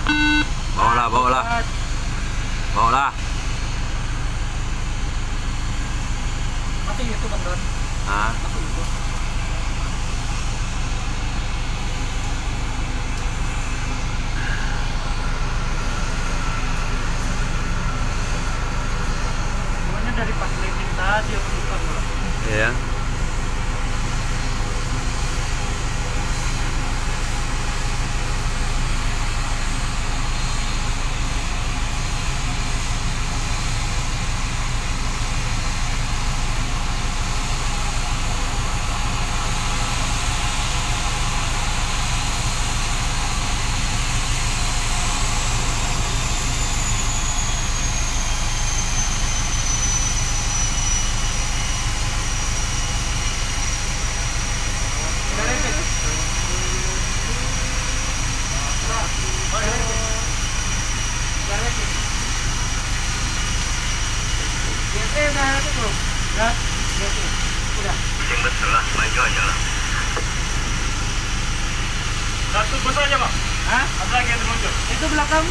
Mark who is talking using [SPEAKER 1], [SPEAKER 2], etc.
[SPEAKER 1] Bawalah, bawalah. Bawalah.
[SPEAKER 2] Mati itu Bang Don.
[SPEAKER 1] Hah?
[SPEAKER 2] Masuk itu. Pokoknya dari pas landing tadi aku buka Bang.
[SPEAKER 1] Iya.
[SPEAKER 3] Yang betul lah, maju aja lah. Satu bus aja Bang.
[SPEAKER 2] Hah?
[SPEAKER 3] Ada lagi yang terluncur.
[SPEAKER 2] Itu belakang